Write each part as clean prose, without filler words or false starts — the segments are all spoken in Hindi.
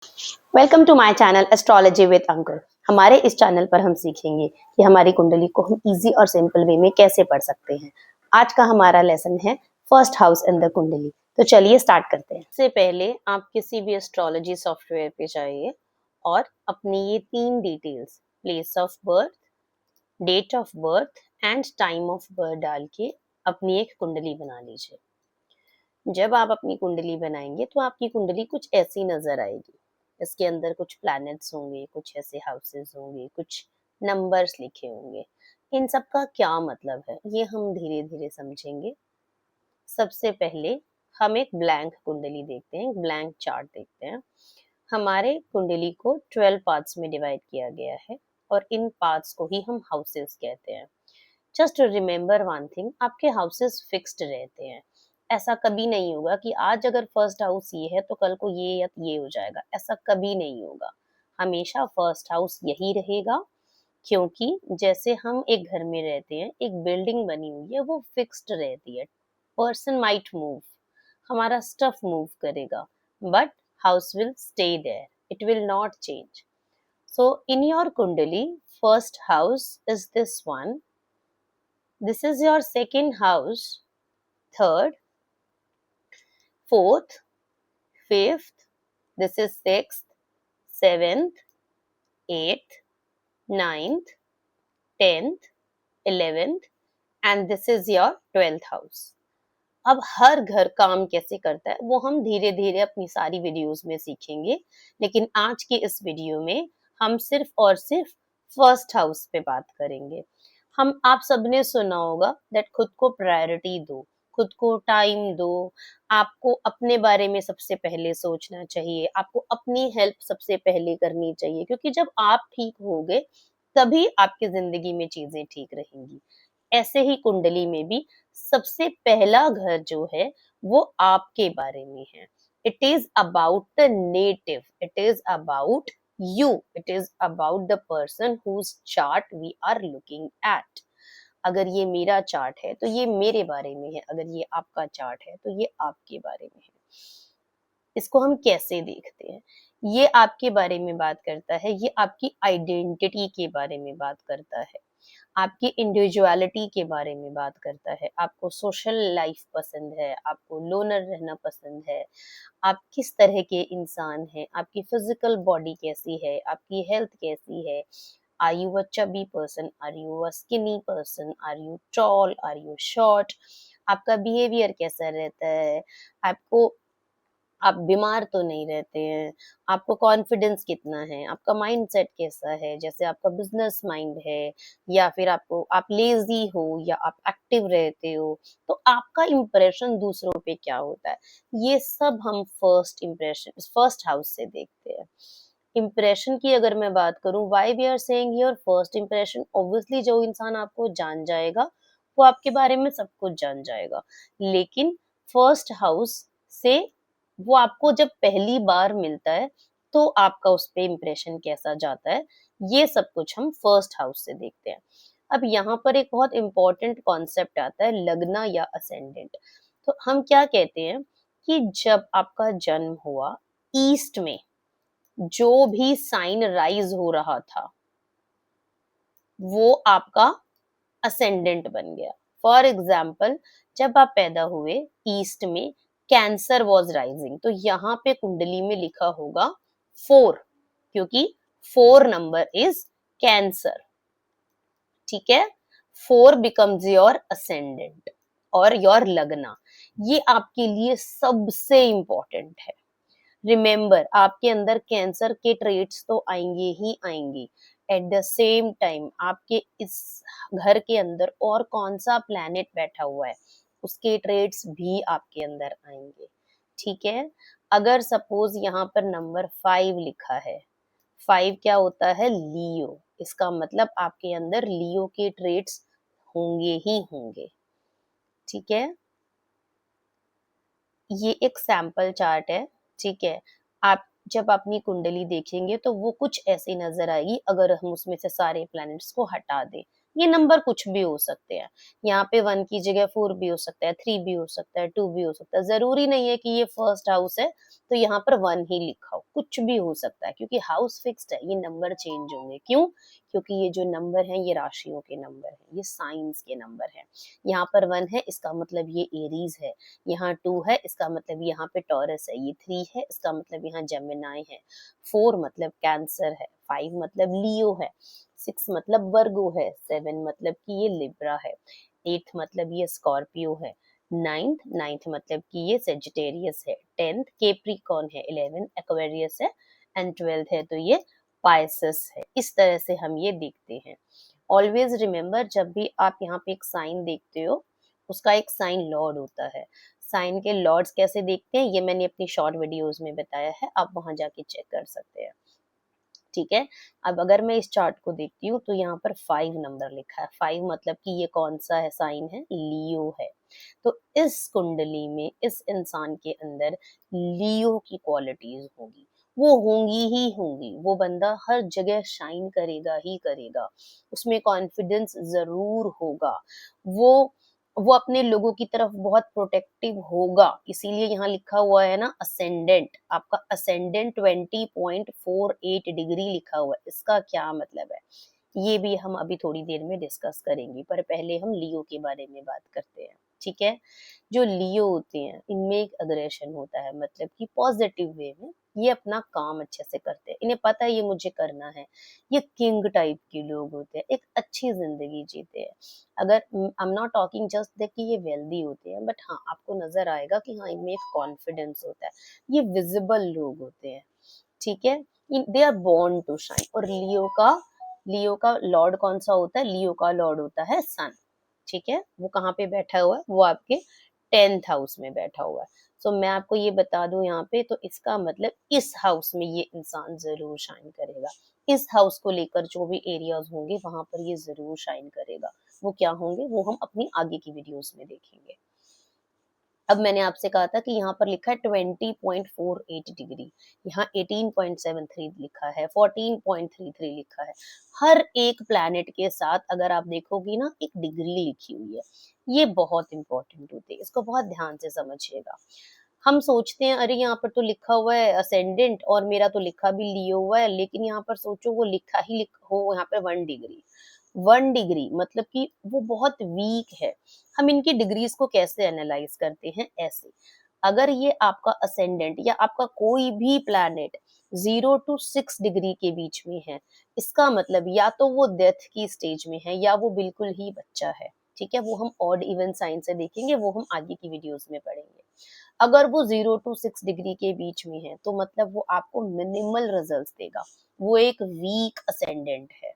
Welcome to my channel astrology with Ankur. हमारे इस चैनल पर हम सीखेंगे कि हमारी कुंडली को हम इजी और सिंपल वे में कैसे पढ़ सकते हैं। आज का हमारा लेसन है फर्स्ट हाउस इन द कुंडली। तो चलिए स्टार्ट करते हैं। इससे पहले आप किसी भी एस्ट्रोलॉजी सॉफ्टवेयर पे जाइए और अपनी ये 3 details, place of birth, date of birth and time of birth डाल के अपनी एक कुंडली बना लीजिए। जब आप अपनी कुंडली बनाएंगे तो आपकी कुंडली कुछ ऐसी नजर आएगी। इसके अंदर कुछ प्लैनेट्स होंगे, कुछ ऐसे हाउसेस होंगे, कुछ नंबर्स लिखे होंगे। इन सब का क्या मतलब है ये हम धीरे धीरे समझेंगे। सबसे पहले हम एक ब्लैंक कुंडली देखते हैं, एक ब्लैंक चार्ट देखते हैं। हमारे कुंडली को 12 पार्ट्स में डिवाइड किया गया है और इन पार्ट्स को ही हम हाउसेस कहते हैं। जस्ट रिमेम्बर वन थिंग, आपके हाउसेस फिक्स्ड रहते हैं। ऐसा कभी नहीं होगा कि आज अगर फर्स्ट हाउस ये है तो कल को ये या ये हो जाएगा, ऐसा कभी नहीं होगा। हमेशा फर्स्ट हाउस यही रहेगा, क्योंकि जैसे हम एक घर में रहते हैं, एक बिल्डिंग बनी हुई है, वो फिक्स्ड रहती है। पर्सन माइट मूव, हमारा स्टफ मूव करेगा, but house will stay there, it will not change. So in your kundli first house is this one, this is your second house, third, fourth, fifth, this is sixth, seventh, eighth, ninth, 10th, 11th and this is your 12th house. अब हर घर काम कैसे करता है वो हम धीरे धीरे अपनी सारी वीडियोस में सीखेंगे, लेकिन आज की इस वीडियो में हम सिर्फ और सिर्फ फर्स्ट हाउस पे बात करेंगे। हम आप सबने सुना होगा दैट खुद को प्रायोरिटी दो, खुद को टाइम दो, आपको अपने बारे में सबसे पहले सोचना चाहिए, आपको अपनी हेल्प सबसे पहले करनी चाहिए, क्योंकि जब आप ठीक होगे तभी आपकी जिंदगी में चीजें ठीक रहेंगी। ऐसे ही कुंडली में भी सबसे पहला घर जो है वो आपके बारे में है। It is about the native, it is about you, it is about the person whose chart we are looking at. अगर ये मेरा चार्ट है तो ये मेरे बारे में है, अगर ये आपका चार्ट है तो ये आपके बारे में है। इसको हम कैसे देखते हैं? ये आपके बारे में बात करता है, ये आपकी आइडेंटिटी के बारे में बात करता है, आपकी इंडिविजुअलिटी के बारे में बात करता है। आपको सोशल लाइफ पसंद है, आपको लोनर रहना पसंद है, आप किस तरह के इंसान हैं, आपकी फिजिकल बॉडी कैसी है, आपकी हेल्थ कैसी है, are you a chubby person, are you a skinny person, are you tall, are you short, आपका बिहेवियर कैसा रहता है, आपको आप बीमार तो नहीं रहते हैं, आपको कॉन्फिडेंस कितना है, आपका माइंडसेट कैसा है, जैसे आपका बिजनेस माइंड है या फिर आप लेजी हो या आप एक्टिव रहते हो, तो आपका इम्प्रेशन दूसरों पे क्या होता है, ये सब हम फर्स्ट इम्प्रेशन फर्स्ट हाउस से देखते हैं। इम्प्रेशन की अगर मैं बात करूं, why we are saying here first impression, obviously जो इंसान आपको जान जाएगा वो आपके बारे में सब कुछ जान जाएगा, लेकिन फर्स्ट हाउस से वो आपको जब पहली बार मिलता है तो आपका उस पे इम्प्रेशन कैसा जाता है, ये सब कुछ हम फर्स्ट हाउस से देखते हैं। अब यहाँ पर एक बहुत इंपॉर्टेंट कॉन्सेप्ट आता है, लगना या असेंडेंट। तो हम क्या कहते हैं कि जब आपका जन्म हुआ, ईस्ट में जो भी साइन राइज हो रहा था वो आपका असेंडेंट बन गया। फॉर एग्जाम्पल, जब आप पैदा हुए ईस्ट में कैंसर वॉज राइजिंग, तो यहाँ पे कुंडली में लिखा होगा 4, क्योंकि 4 नंबर इज कैंसर। ठीक है, 4 बिकम्स योर असेंडेंट और योर लगना। ये आपके लिए सबसे इंपॉर्टेंट है। रिमेम्बर, आपके अंदर कैंसर के ट्रेट्स तो आएंगे ही आएंगे, एट द सेम टाइम आपके इस घर के अंदर और कौन सा प्लैनेट बैठा हुआ है उसके ट्रेट्स भी आपके अंदर आएंगे। ठीक है, अगर सपोज यहाँ पर नंबर 5 लिखा है, 5 क्या होता है, लियो, इसका मतलब आपके अंदर लियो के ट्रेट्स होंगे ही होंगे। ठीक है, ये एक सैंपल चार्ट है। ठीक है, आप जब अपनी कुंडली देखेंगे तो वो कुछ ऐसी नजर आएगी, अगर हम उसमें से सारे प्लैनेट्स को हटा दें। ये नंबर कुछ भी हो सकते हैं, यहाँ पे 1 की जगह 4 भी हो सकता है, 3 भी हो सकता है, 2 भी हो सकता है, जरूरी नहीं है कि ये फर्स्ट हाउस है तो यहाँ पर 1 ही लिखा हो, कुछ भी हो सकता है, क्योंकि हाउस फिक्स्ड है, ये नंबर चेंज होंगे। क्यों? क्योंकि ये जो नंबर है ये राशियों के नंबर है, ये साइंस के नंबर है। यहाँ पर 1 है, इसका मतलब ये एरीज है, यहाँ 2 है, इसका मतलब यहाँ पे टॉरस है, ये 3 है, इसका मतलब यहाँ जेमिनाई है, 4 मतलब कैंसर है, 5 मतलब लियो है, 6 मतलब वर्गो है, 7 मतलब कि ये लिब्रा है, 8 मतलब ये स्कॉर्पियो है, नाइन्थ मतलब कि ये सेजिटेरियस है, 10th केप्रिकॉन है, 11 एक्वेरियस है एंड 12th है तो ये पाइसेस है। इस तरह से हम ये देखते हैं। ऑलवेज रिमेम्बर, जब भी आप यहाँ पे एक साइन देखते हो उसका एक साइन लॉर्ड होता है। साइन के लॉर्ड्स कैसे देखते हैं ये मैंने अपनी शॉर्ट वीडियोस में बताया है, आप वहां जाके चेक कर सकते हैं। ठीक है, अब अगर मैं इस चार्ट को देखती हूँ तो यहाँ पर 5 नंबर लिखा है, 5 मतलब कि ये कौन सा है साइन है, लियो है। तो इस कुंडली में इस इंसान के अंदर लियो की क्वालिटीज होगी, वो होंगी ही होंगी, वो बंदा हर जगह शाइन करेगा ही करेगा, उसमें कॉन्फिडेंस जरूर होगा, वो वो अपने लोगों की तरफ बहुत प्रोटेक्टिव होगा। इसीलिए यहाँ लिखा हुआ है ना असेंडेंट, आपका असेंडेंट 20.48 डिग्री लिखा हुआ है, इसका क्या मतलब है ये भी हम अभी थोड़ी देर में डिस्कस करेंगे, पर पहले हम लियो के बारे में बात करते हैं। ठीक है, जो लियो होते हैं इनमें एक अग्रेशन होता है, मतलब कि पॉजिटिव वे में ये अपना काम अच्छे से करते हैं, इन्हें पता है ये मुझे करना है, ये किंग टाइप के लोग होते हैं, एक अच्छी जिंदगी जीते हैं। अगर I am not talking just that कि ये वेल्दी होते हैं, बट हाँ आपको नजर आएगा कि हाँ इनमें एक कॉन्फिडेंस होता है, ये विजिबल लोग होते हैं। ठीक है, they are born to shine. और लियो का लॉर्ड कौन सा होता है, लियो का लॉर्ड होता है सन। ठीक है, वो कहाँ पे बैठा हुआ है, वो आपके 10th हाउस में बैठा हुआ है। सो मैं आपको ये बता दूं यहाँ पे, तो इसका मतलब इस हाउस में ये इंसान जरूर शाइन करेगा, इस हाउस को लेकर जो भी एरियाज होंगे वहां पर ये जरूर शाइन करेगा। वो क्या होंगे वो हम अपनी आगे की वीडियोस में देखेंगे। अब मैंने आपसे कहा था कि यहाँ पर लिखा है 20.48 डिग्री, यहाँ 18.73 लिखा है, 14.33 लिखा है। हर एक प्लैनेट के साथ अगर आप देखोगी ना एक डिग्री लिखी हुई है, ये बहुत इंपॉर्टेंट होती है, इसको बहुत ध्यान से समझिएगा। हम सोचते हैं अरे यहाँ पर तो लिखा हुआ है असेंडेंट और मेरा तो लिखा भी लियो हुआ है, लेकिन यहाँ पर सोचो वो लिखा ही हो यहाँ पे 1 डिग्री, 1 डिग्री मतलब कि वो बहुत वीक है। हम इनकी डिग्रीज को कैसे एनालाइज करते हैं, ऐसे अगर ये आपका असेंडेंट या आपका कोई भी प्लैनेट 0 to 6 डिग्री के बीच में है, इसका मतलब या तो वो डेथ की स्टेज में है या वो बिल्कुल ही बच्चा है। ठीक है, वो हम ऑड इवन साइन से देखेंगे, वो हम आगे की वीडियोस में पढ़ेंगे। अगर वो 0 to 6 डिग्री के बीच में है तो मतलब वो आपको मिनिमल रिजल्ट्स देगा, वो एक वीक असेंडेंट है,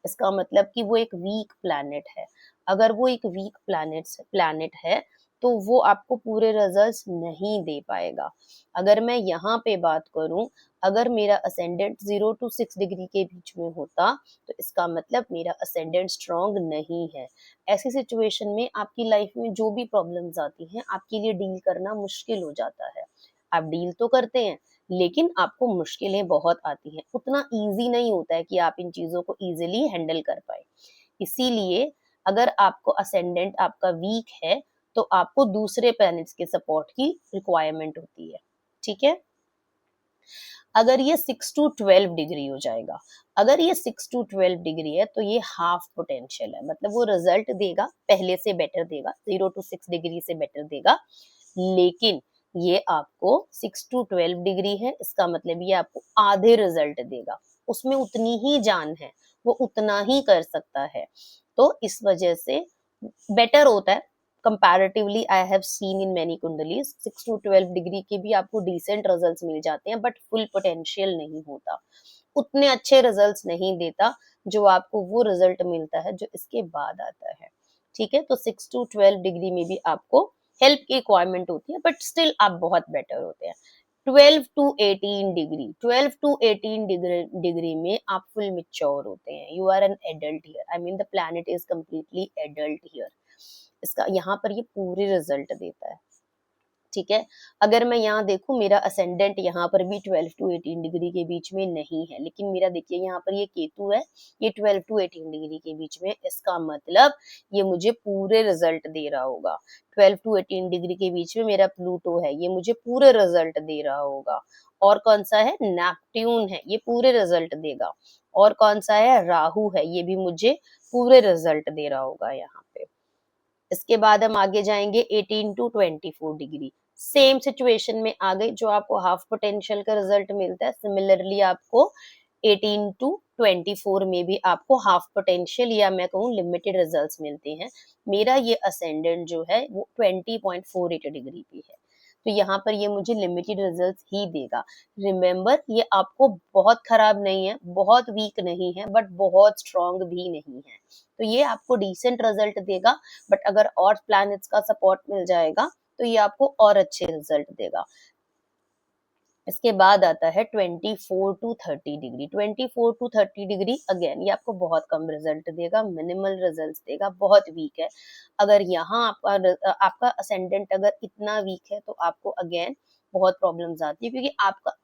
इसका मतलब कि वो एक वीक प्लैनेट है। अगर वो एक वीक प्लैनेट है तो वो आपको पूरे रिजल्ट्स नहीं दे पाएगा। अगर मैं यहाँ पे बात करूं, अगर मेरा असेंडेंट 0 to 6 डिग्री के बीच में होता तो इसका मतलब मेरा असेंडेंट स्ट्रॉन्ग नहीं है। ऐसी सिचुएशन में आपकी लाइफ में जो भी प्रॉब्लम्स आती हैं आपके लिए डील करना मुश्किल हो जाता है। आप डील तो करते हैं लेकिन आपको मुश्किलें बहुत आती हैं, उतना इजी नहीं होता है कि आप इन चीजों को इजीली हैंडल कर पाए। इसीलिए अगर आपको असेंडेंट आपका वीक है तो आपको दूसरे प्लैनेट्स के सपोर्ट की रिक्वायरमेंट होती है। ठीक है, अगर ये 6 to 12 डिग्री हो जाएगा, अगर ये 6 to 12 डिग्री है तो ये हाफ पोटेंशियल है, मतलब वो रिजल्ट देगा, पहले से बेटर देगा, 0 to 6 डिग्री से बेटर देगा, लेकिन ये आपको 6 to 12 डिग्री है, इसका मतलब ये आपको आधे रिजल्ट देगा, उसमें उतनी ही जान है, वो उतना ही कर सकता है। तो इस वजह से बेटर होता है comparatively. I have seen in many kundlis 6 to 12 degree के भी आपको डिसेंट रिजल्ट्स मिल जाते हैं, बट फुल पोटेंशियल नहीं होता, उतने अच्छे रिजल्ट्स नहीं देता जो आपको वो रिजल्ट मिलता है जो इसके बाद आता है। ठीक है, तो 6 to 12 डिग्री में भी आपको हेल्प की रिक्वायरमेंट होती है, बट स्टिल आप बहुत बेटर होते हैं। 12 to 18 डिग्री, 12 to 18 डिग्री में आप फुल मिच्योर होते हैं, you are an adult here, I mean the planet is completely adult here. इसका यहाँ पर ये पूरे रिजल्ट देता है। ठीक है। अगर मैं यहाँ देखूं, मेरा असेंडेंट यहाँ पर भी 12 टू 18 डिग्री के बीच में नहीं है, लेकिन मेरा देखिए यहाँ पर ये केतु है, ये 12 टू 18 डिग्री के बीच में, इसका मतलब ये मुझे पूरे रिजल्ट दे रहा होगा। 12 टू 18 डिग्री के बीच में मेरा प्लूटो है, ये मुझे पूरे रिजल्ट दे रहा होगा। और कौन सा है? नेपट्यून है, ये पूरे रिजल्ट देगा। और कौन सा है? राहु है, ये भी मुझे पूरे रिजल्ट दे रहा होगा यहाँ पे। इसके बाद हम आगे जाएंगे 18 टू 24 डिग्री। सेम सिचुएशन में आ गई, जो आपको हाफ पोटेंशियल का रिजल्ट मिलता है, सिमिलरली आपको 18 टू 24 में भी आपको हाफ पोटेंशियल या मैं कहूँ लिमिटेड रिजल्ट्स मिलते हैं। मेरा ये असेंडेंट जो है वो 20.48 डिग्री पे है, तो यहाँ पर ये मुझे लिमिटेड रिजल्ट्स ही देगा। रिमेम्बर, ये आपको बहुत खराब नहीं है, बहुत वीक नहीं है, बट बहुत स्ट्रॉन्ग भी नहीं है, तो ये आपको डिसेंट रिजल्ट देगा। बट अगर और प्लैनेट्स का सपोर्ट मिल जाएगा तो ये आपको और अच्छे रिजल्ट देगा। इसके बाद आता है 24 to 30 degree. 24 to 30 degree again ये आपको बहुत कम रिजल्ट देगा, मिनिमल रिजल्ट देगा, बहुत वीक है। अगर यहाँ आपका असेंडेंट अगर इतना वीक है तो आपको अगेन बहुत प्रॉब्लम्स आती है, क्योंकि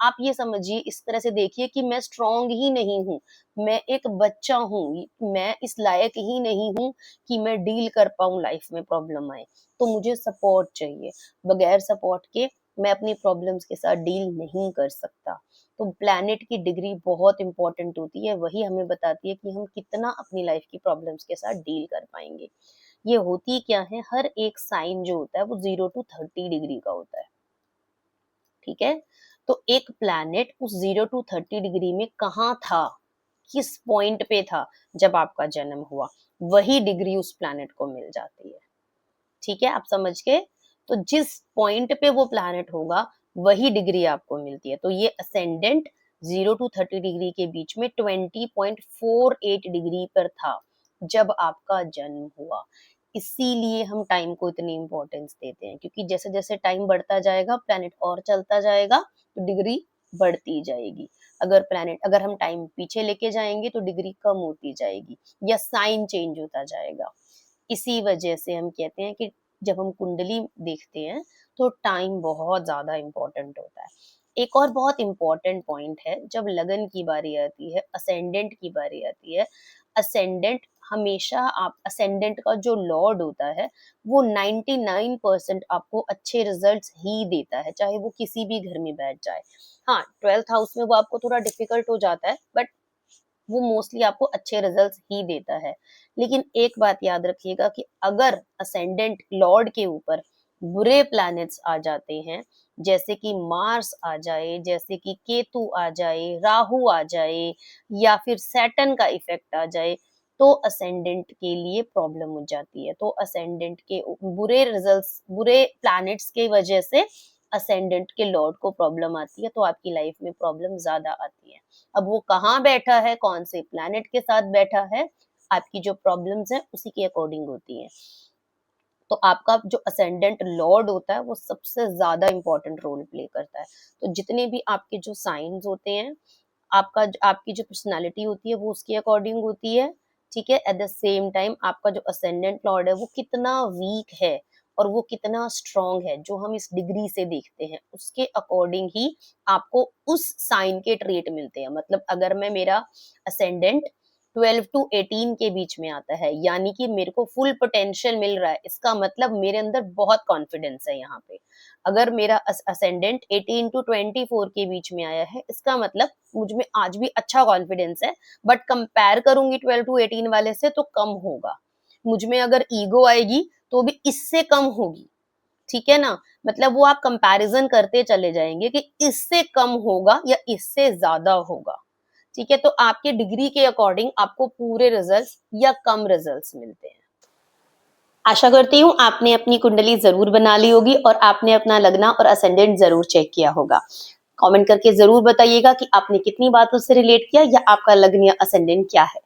आप ये समझिए, इस तरह से देखिए कि मैं स्ट्रांग ही नहीं हूँ, मैं एक बच्चा हूँ, मैं इस लायक ही नहीं हूँ कि मैं डील कर पाऊँ लाइफ में प्रॉब्लम आए, तो मुझे सपोर्ट चाहिए। बगैर सपोर्ट के मैं अपनी प्रॉब्लम्स के साथ डील नहीं कर सकता। तो प्लैनेट की डिग्री बहुत इंपॉर्टेंट होती है, वही हमें बताती है कि हम कितना अपनी लाइफ की प्रॉब्लम्स के साथ डील कर पाएंगे। ये होती क्या है, हर एक साइन जो होता है वो 0 टू 30 डिग्री का होता है, ठीक है। तो एक प्लैनेट उस 0 टू 30 डिग्री में कहाँ था, किस पॉइंट पे था जब आपका जन्म हुआ, वही डिग्री उस प्लैनेट को मिल जाती है, ठीक है। आप समझ के, तो जिस पॉइंट पे वो प्लैनेट होगा वही डिग्री आपको मिलती है। तो ये असेंडेंट 0 टू 30 डिग्री के बीच में 20.48 डिग्री पर था जब आपका जन्म हुआ। इसीलिए हम टाइम को इतनी इंपॉर्टेंस देते हैं, क्योंकि जैसे जैसे टाइम बढ़ता जाएगा प्लैनेट और चलता जाएगा तो डिग्री बढ़ती जाएगी। अगर हम टाइम पीछे लेके जाएंगे तो डिग्री कम होती जाएगी या साइन चेंज होता जाएगा। इसी वजह से हम कहते हैं कि जब हम कुंडली देखते हैं तो टाइम बहुत ज्यादा इम्पोर्टेंट होता है। एक और बहुत इम्पोर्टेंट पॉइंट है, जब लगन की बारी आती है, असेंडेंट की बारी आती है, असेंडेंट हमेशा आप असेंडेंट का जो लॉर्ड होता है वो 99% आपको अच्छे रिजल्ट्स ही देता है, चाहे वो किसी भी घर में बैठ जाए। हाँ, 12th हाउस में वो आपको थोड़ा डिफिकल्ट हो जाता है, बट वो मोस्टली आपको अच्छे रिजल्ट्स ही देता है। लेकिन एक बात याद रखिएगा कि अगर असेंडेंट लॉर्ड के ऊपर बुरे प्लैनेट्स आ जाते हैं, जैसे कि मार्स आ जाए, जैसे कि केतु आ जाए, राहु आ जाए, या फिर सैटर्न का इफेक्ट आ जाए, तो असेंडेंट के लिए प्रॉब्लम हो जाती है। तो असेंडेंट के बुरे रिजल्ट्स, बुरे प्लैनेट्स की वजह से असेंडेंट के लॉर्ड को प्रॉब्लम आती है, तो आपकी लाइफ में प्रॉब्लम ज्यादा आती है। अब वो कहाँ बैठा है, कौन से प्लैनेट के साथ बैठा है, आपकी जो प्रॉब्लम्स है उसी के अकॉर्डिंग होती है। तो आपका जो असेंडेंट लॉर्ड होता है वो सबसे ज्यादा इंपॉर्टेंट रोल प्ले करता है। तो जितने भी आपके जो साइंस होते हैं, आपकी जो पर्सनालिटी होती है वो उसके अकॉर्डिंग होती है, ठीक है। एट द सेम टाइम आपका जो असेंडेंट लॉर्ड है वो कितना वीक है और वो कितना स्ट्रांग है, जो हम इस डिग्री से देखते हैं, उसके अकॉर्डिंग ही आपको उस साइन के ट्रेट मिलते हैं। मतलब अगर मैं मेरा असेंडेंट 12 टू 18 के बीच में आता है, यानी कि मेरे को फुल पोटेंशियल मिल रहा है, इसका मतलब मेरे अंदर बहुत कॉन्फिडेंस है यहाँ पे। अगर मेरा असेंडेंट 18 टू 24 के बीच में आया है, इसका मतलब मुझ में आज भी अच्छा कॉन्फिडेंस है, बट कंपेयर करूंगी 12 टू 18 वाले से तो कम होगा। मुझ में अगर ईगो आएगी तो भी इससे कम होगी, ठीक है ना। मतलब वो आप कंपैरिजन करते चले जाएंगे कि इससे कम होगा या इससे ज्यादा होगा, ठीक है। तो आपके डिग्री के अकॉर्डिंग आपको पूरे रिजल्ट्स या कम रिजल्ट्स मिलते हैं। आशा करती हूँ आपने अपनी कुंडली जरूर बना ली होगी और आपने अपना लग्न और असेंडेंट जरूर चेक किया होगा। कमेंट करके जरूर बताइएगा कि आपने कितनी बातों से रिलेट किया या आपका लग्न या असेंडेंट क्या है।